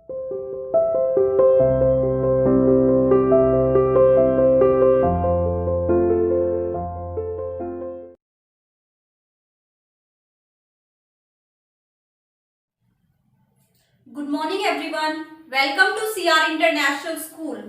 Good morning everyone. Welcome to CR International School.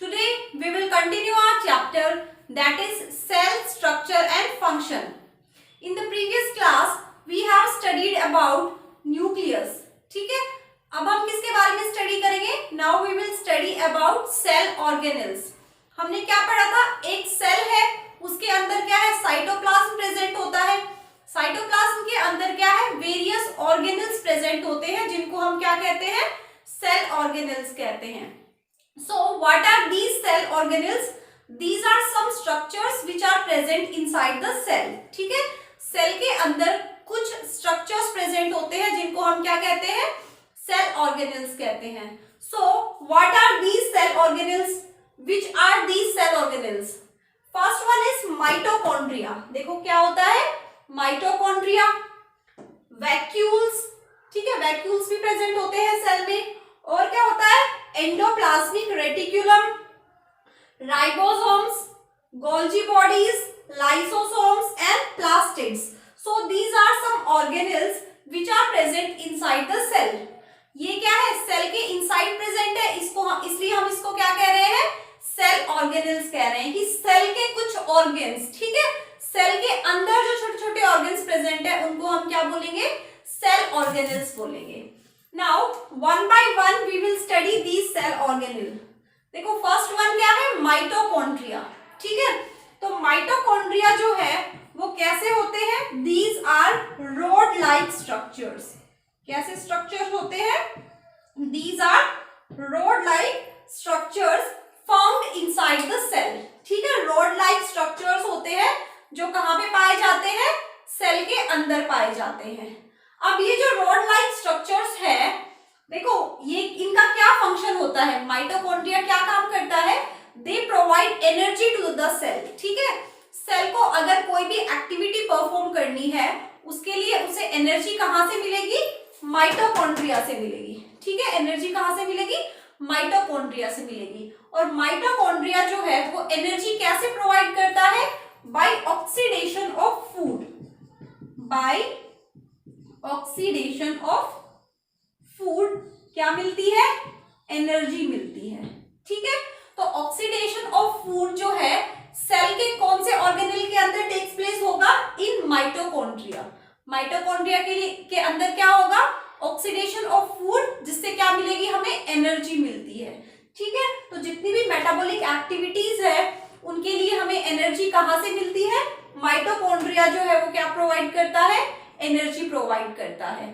Today we will continue our chapter that is cell structure and function. In the previous class we have studied about nucleus. ठीक है, अब हम किसके बारे में study करेंगे? Now we will study about cell organelles. हमने क्या पढ़ा था? एक सेल है, उसके अंदर क्या है? साइटोप्लाज्म प्रेजेंट होता है। साइटोप्लाज्म के अंदर क्या है? वेरियस ऑर्गेनल्स प्रेजेंट होते हैं, जिनको हम क्या कहते हैं? सेल ऑर्गेनल्स कहते हैं। So what are these cell organelles? These are some structures which are present inside the cell. ठीक है, सेल के अंदर कुछ स्ट्रक्चर्स प्रेजेंट होते हैं, जिनको हम क्या कहते हैं? सेल ऑर्गेनल्स कहते हैं। So what are these cell organelles? Which are these cell organelles? First one is mitochondria. देखो क्या होता है? माइटोकॉन्ड्रिया, वैक्यूल्स, ठीक है, वैक्यूल्स भी प्रेजेंट होते हैं सेल में। और क्या होता है? Endoplasmic reticulum, ribosomes, Golgi bodies, lysosomes and plastids. So these are some organelles which are present inside the cell. ये क्या है? सेल के इनसाइड प्रेजेंट है, इसलिए हम इसको क्या कह रहे हैं? सेल ऑर्गेनल्स कह रहे हैं कि सेल के कुछ ऑर्गन्स, ठीक है, सेल के अंदर जो छोटे छोटे ऑर्गन्स प्रेजेंट है उनको हम क्या बोलेंगे? सेल ऑर्गेनल्स बोलेंगे। Now one by one we will study these cell organelle. देखो फर्स्ट वन क्या है? माइटोकॉन्ड्रिया। ठीक है, तो माइटोकॉन्ड्रिया जो है वो कैसे होते हैं? These are rod like structures. कैसे स्ट्रक्चर्स होते हैं? These are rod like structures found inside the cell. ठीक है, रोड लाइक स्ट्रक्चर्स होते हैं जो कहां पे पाए जाते हैं? सेल के अंदर पाए जाते हैं। अब ये जो रोड लाइक स्ट्रक्चर्स है, देखो ये इनका क्या फंक्शन होता है? माइटोकॉन्ड्रिया क्या काम करता है? They provide energy to the cell. ठीक है, सेल को अगर कोई भी एक्टिविटी परफॉर्म करनी है उसके लिए उसे एनर्जी कहां से मिलेगी? माइटोकॉन्ड्रिया से मिलेगी। ठीक है, एनर्जी कहां से मिलेगी? माइटोकॉन्ड्रिया से मिलेगी। और माइटोकॉन्ड्रिया जो है वो एनर्जी कैसे प्रोवाइड करता है? By oxidation of food. By oxidation of food क्या मिलती है? एनर्जी मिलती है। ठीक है, तो ऑक्सीडेशन ऑफ फूड जो है सेल के कौन से ऑर्गेनल के अंदर टेक्स प्लेस होगा? In mitochondria. माइटोकॉन्ड्रिया के अंदर क्या होगा? ऑक्सीडेशन ऑफ फूड, जिससे क्या मिलेगी? हमें एनर्जी मिलती है। ठीक है, तो जितनी भी मेटाबॉलिक एक्टिविटीज है उनके लिए हमें एनर्जी कहां से मिलती है? माइटोकॉन्ड्रिया जो है वो क्या प्रोवाइड करता है? एनर्जी प्रोवाइड करता है।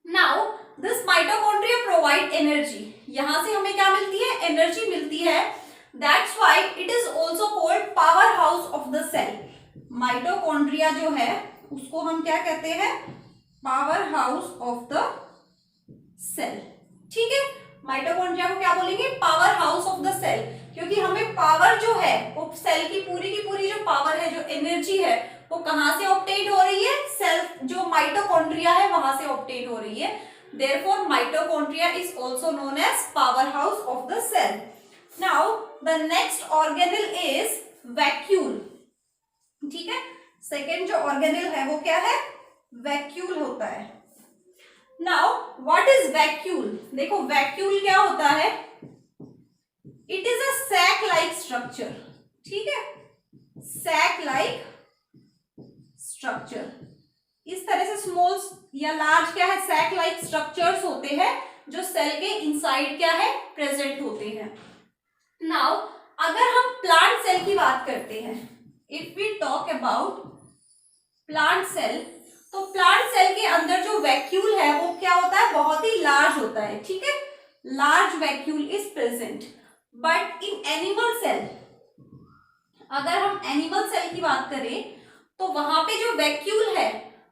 Now this mitochondria provide energy. यहां से हमें क्या मिलती है? एनर्जी मिलती है। That's why it is also called power house of the cell. Mitochondria जो है उसको हम क्या कहते हैं? Power house of the cell. ठीक है, माइटोकॉन्ड्रिया को क्या बोलेंगे? Power house of the cell, क्योंकि हमें पावर जो है वो सेल की पूरी जो पावर है, जो एनर्जी है, वो कहां से ऑब्टेन हो रही है? सेल जो माइटोकॉन्ड्रिया है वहां से ऑब्टेन हो रही है। Therefore mitochondria is also known as power house of the cell. Now the next organelle is vacuole. ठीक है, सेकेंड जो ऑर्गेनल है वो क्या है? वैक्यूल होता है। Now what is vacuole? देखो वैक्यूल क्या होता है? It is a sac like structure. ठीक है, सैक लाइक स्ट्रक्चर। इस तरह से स्मॉल या लार्ज क्या है? सैक लाइक स्ट्रक्चर्स होते हैं जो सेल के इनसाइड क्या है? प्रेजेंट होते हैं। नाउ अगर हम प्लांट सेल की बात करते हैं, if we talk about plant cell, तो प्लांट सेल के अंदर जो वैक्यूल है वो क्या होता है? बहुत ही लार्ज होता है। ठीक है, large vacuole is present. But in animal cell, अगर हम एनिमल सेल की बात करें तो वहां पे जो वैक्यूल है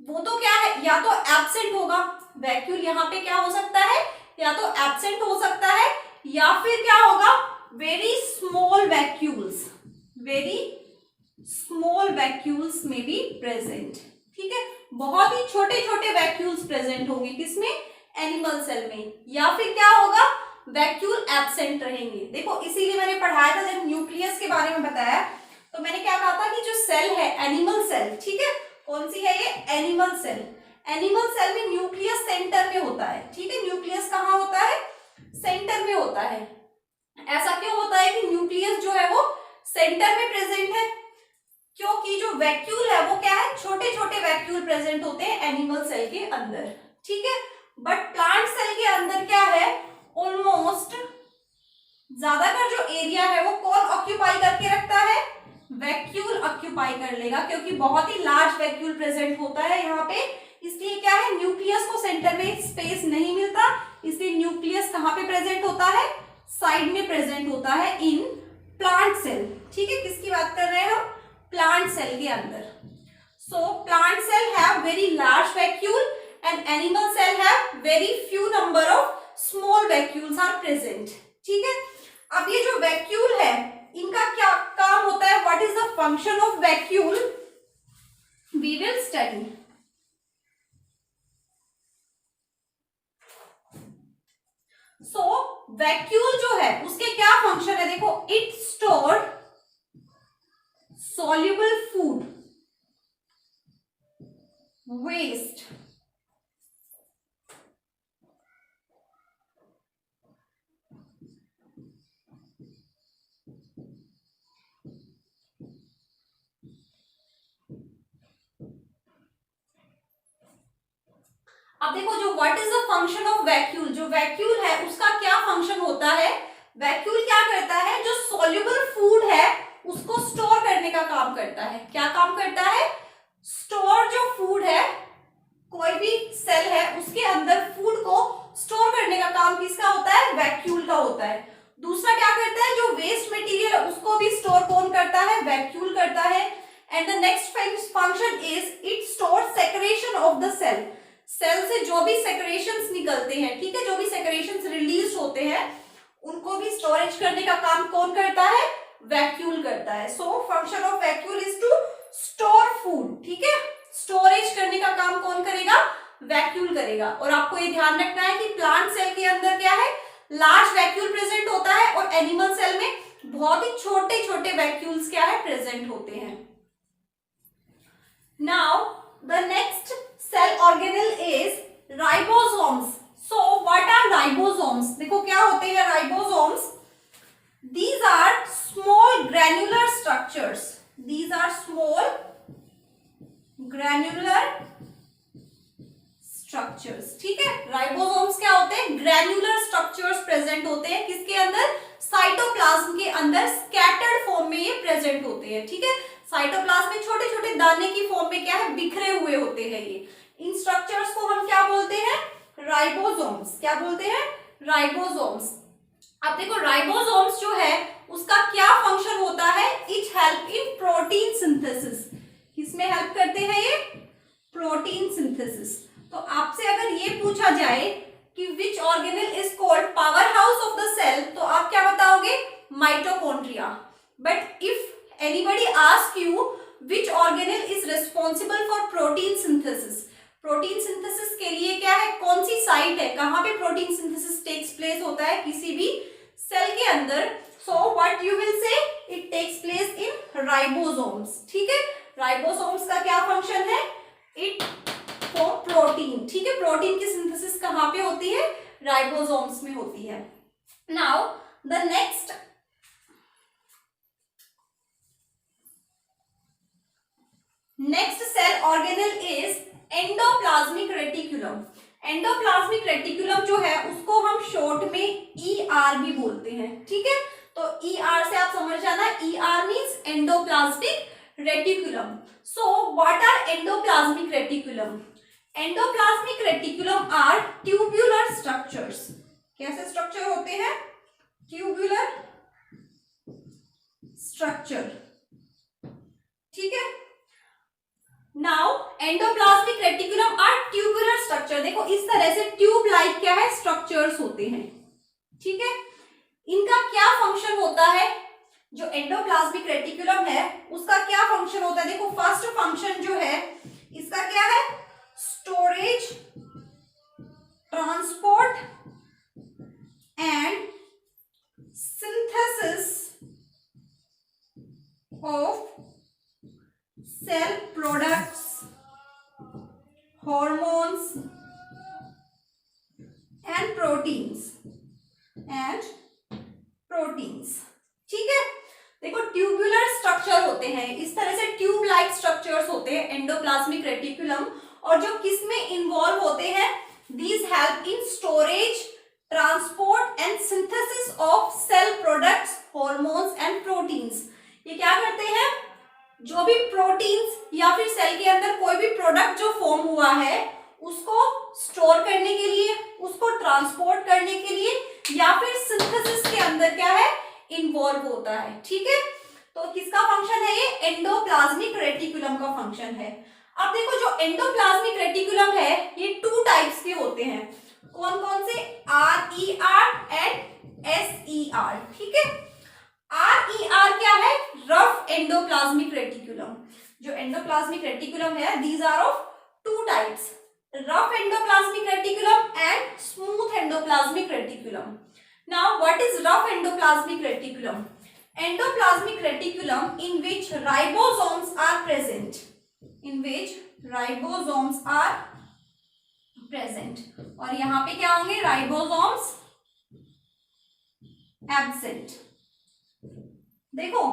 वो तो क्या है? या तो एब्सेंट होगा। वैक्यूल यहाँ पे क्या हो सकता है? या तो एब्सेंट हो सकता है, या फिर क्या होगा? Very small vacuoles, very small vacuoles में बी प्रेजेंट। ठीक है, बहुत ही छोटे छोटे वैक्यूल्स प्रेजेंट होंगे किसमें? एनिमल सेल में, या फिर क्या होगा, वैक्यूल एब्सेंट रहेंगे। देखो इसीलिए मैंने पढ़ाया था जब न्यूक्लियस के बारे में बताया, तो मैंने क्या कहा था कि जो सेल है एनिमल सेल, ठीक है, कौन सी है ये, एनिमल सेल। एनिमल सेल में न्यूक्लियस सेंटर में होता है, ठीक है, न्यूक्लियस कहाँ होता है, सेंटर में होता है। ऐसा क्यों होता है कि न्यूक्लियस जो है वो सेंटर में प्रेजेंट है, क्योंकि जो वैक्यूल है वो क्या है, छोटे छोटे वैक्यूल प्रेजेंट होते हैं एनिमल सेल के अंदर, ठीक है। बट प्लांट सेल के अंदर क्या है, ऑलमोस्ट ज्यादातर जो एरिया है वो कौन ऑक्यूपाई करके रखता है, वैक्यूल ऑक्यूपाई कर लेगा, क्योंकि बहुत ही लार्ज वैक्यूल प्रेजेंट होता है यहाँ पे। इसलिए क्या है, न्यूक्लियस को सेंटर में स्पेस नहीं मिलता, इसलिए न्यूक्लियस कहाँ पे प्रेजेंट होता है, साइड में प्रेजेंट होता है इन प्लांट सेल, ठीक है। किसकी बात कर रहे हैं हम, प्लांट सेल के अंदर। So plant cell have very large vacuole and animal cell have very few number of small vacuoles are present, ठीक है। अब ये जो वैक्यूल है इनका क्या काम होता है, what is the function of vacuole, we will study. So vacuole जो है उसके क्या फंक्शन है, देखो, it store soluble food, waste, अब देखो जो what is the function of vacuole, जो वैक्यूल है उसका क्या फंक्शन होता है, वैक्यूल क्या करता है, जो सॉल्युबल फूड है उसको स्टोर करने का काम करता है। क्या काम करता है, स्टोर, जो फूड है, कोई भी सेल है उसके अंदर फूड को स्टोर करने का काम किसका होता है, वैक्यूल का होता है। दूसरा क्या करता है, जो वेस्ट मटेरियल है उसको भी स्टोर कौन करता है, वैक्यूल करता है। And the next function is it store secretion of the cell, cell से जो भी सेक्रेशंस निकलते हैं, ठीक है, जो भी सेक्रेशंस रिलीज होते हैं उनको भी स्टोरेज करने का काम कौन करता है, वैक्यूल करता है। So function of vacuole is to store food, ठीक है, स्टोरेज करने का काम कौन करेगा, वैक्यूल करेगा। और आपको ये ध्यान रखना है कि प्लांट सेल के अंदर क्या है, लार्ज वैक्यूल प्रेजेंट होता है, और एनिमल सेल में बहुत ही छोटे छोटे वैक्यूल्स क्या है, प्रेजेंट होते हैं। Now the next cell organelle is ribosomes. So what are ribosomes, देखो क्या होते हैं ribosomes, these are small granular structures, these are small granular structures, ठीक है। राइबोसोम्स क्या होते हैं, ग्रैन्युलर स्ट्रक्चर्स प्रेजेंट होते हैं, किसके अंदर, साइटोप्लाज्म के अंदर स्कैटर्ड फॉर्म में ये प्रेजेंट होते हैं, ठीक है। साइटोप्लाज्म में छोटे छोटे दाने की फॉर्म में क्या है, बिखरे हुए होते हैं ये। इन स्ट्रक्चर्स को हम क्या बोलते हैं, राइबोसोम्स। क्या बोलते हैं, राइबोसोम्स। अब देखो राइबोसोम्स जो है उसका क्या फंक्शन होता है, it help in protein synthesis. किसमें हेल्प करते हैं ये, प्रोटीन सिंथेसिस। तो आपसे अगर ये पूछा जाए कि which organelle is called power house of the cell, तो आप क्या बताओगे, mitochondria. But if anybody ask you which organelle is responsible for protein synthesis, protein synthesis के लिए क्या है, कौन सी साइट है, कहां पे प्रोटीन सिंथेसिस टेक्स प्लेस होता है किसी भी सेल के अंदर, so what you will say, it takes place in ribosomes, ठीक है। राइबोसोम्स का क्या फंक्शन है, इट फॉर प्रोटीन, ठीक है, प्रोटीन की सिंथेसिस कहां पे होती है, राइबोसोम्स में होती है। Now the next cell organelle is endoplasmic reticulum. Endoplasmic reticulum जो है उसको हम शॉर्ट में ER भी बोलते हैं, ठीक है। तो ER से आप समझ जाना, ER means endoplasmic reticulum. So what are endoplasmic reticulum, endoplasmic reticulum are tubular structures. कैसे स्ट्रक्चर होते हैं, ट्यूब्यूलर स्ट्रक्चर, ठीक है। Now endoplasmic reticulum are tubular structure, देखो इस तरह से ट्यूब लाइक क्या है, स्ट्रक्चर्स होते हैं, ठीक है। इनका क्या फंक्शन होता है, जो एंडोप्लाज्मिक रेटिकुलम है उसका क्या फंक्शन होता है, देखो फर्स्ट फंक्शन जो है इसका क्या है, storage transport and synthesis of cell products, hormones and proteins ठीक है। देखो ट्यूबुलर स्ट्रक्चर होते हैं, इस तरह से ट्यूब लाइक स्ट्रक्चर्स होते हैं एंडोप्लाज्मिक रेटिकुलम, और जो किस में इन्वॉल्व होते हैं, these help in storage, transport and synthesis of cell products, hormones and proteins. ये क्या करते हैं, जो भी प्रोटीन्स या फिर सेल के अंदर कोई भी प्रोडक्ट जो फॉर्म हुआ है उसको स्टोर करने के लिए, उसको ट्रांसपोर्ट करने के लिए, या फिर सिंथेसिस के अंदर क्या है, इन्वॉल्व होता है। ठीक है, तो किसका फंक्शन है ये, एंडोप्लाज्मिक रेटिकुलम का फंक्शन है। अब देखो जो एंडोप्लाज्मिक रेटिकुलम है ये 2 टाइप्स के होते हैं, कौन कौन से, RER एंड SER। ठीक है, RER क्या है, रफ एंडोप्लाज्मिक रेटिकुलम। जो एंडोप्लाज्मिक रेटिकुलम है, these are of 2 types, rough endoplasmic reticulum and smooth endoplasmic reticulum. Now what is rough endoplasmic reticulum? Endoplasmic reticulum in which ribosomes are present, और यहाँ पे क्या होंगे, राइबोसोम्स एब्सेंट। देखो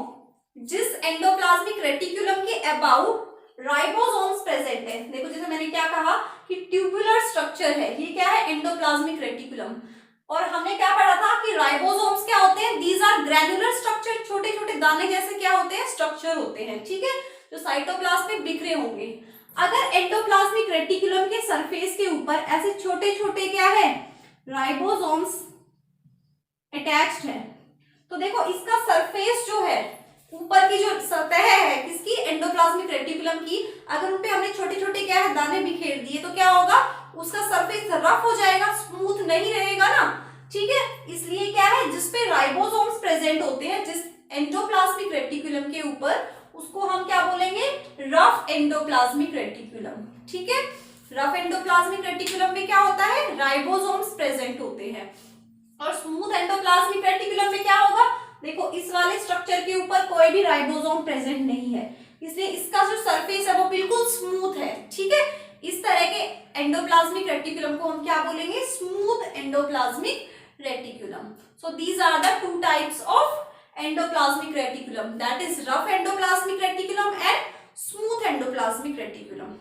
जिस endoplasmic reticulum के अबाउट राइबोसोम्स प्रेजेंट है, देखो जैसे मैंने क्या कहा कि ट्यूबुलर स्ट्रक्चर है, ये क्या है, एंडोप्लाज्मिक रेटिकुलम, और हमने क्या पढ़ा था कि राइबोसोम्स क्या होते हैं, दीज आर ग्रैन्युलर स्ट्रक्चर, छोटे छोटे दाने जैसे क्या होते हैं, स्ट्रक्चर होते हैं। ठीक है, जो साइटोप्लाज्म में बिखरे होंगे। अगर एंडोप्लाज्मिक रेटिकुलम के सरफेस के ऊपर ऐसे छोटे छोटे क्या है, राइबोसोम्स अटैच्ड है, तो देखो इसका सरफेस जो है, ऊपर की जो सतह है किसकी, एंडोप्लाज्मिक रेटिकुलम की, अगर उन पे हमने छोटे छोटे क्या है, दाने बिखेर दिए, तो क्या होगा, उसका सरफेस रफ हो जाएगा, स्मूथ नहीं रहेगा ना। ठीक है, इसलिए क्या है, जिसपे राइबोसोम्स प्रेजेंट होते हैं जिस एंडोप्लाज्मिक रेटिकुलम के ऊपर, उसको हम क्या बोलेंगे, रफ एंडोप्लाज्मिक रेटिकुलम। ठीक है, रफ एंडोप्लाज्मिक रेटिकुलम में क्या होता है, राइबोसोम्स प्रेजेंट होते हैं, और स्मूथ एंडोप्लाज्मिक रेटिकुलम में क्या होगा, देखो इस वाले स्ट्रक्चर के ऊपर कोई भी राइबोसोम प्रेजेंट नहीं है, इसलिए इसका जो सरफेस है वो बिल्कुल स्मूथ है। ठीक है, इस तरह के एंडोप्लाज्मिक रेटिकुलम को हम क्या बोलेंगे, smooth endoplasmic reticulum. So these are the 2 types of endoplasmic reticulum, that is rough endoplasmic reticulum and smooth endoplasmic reticulum.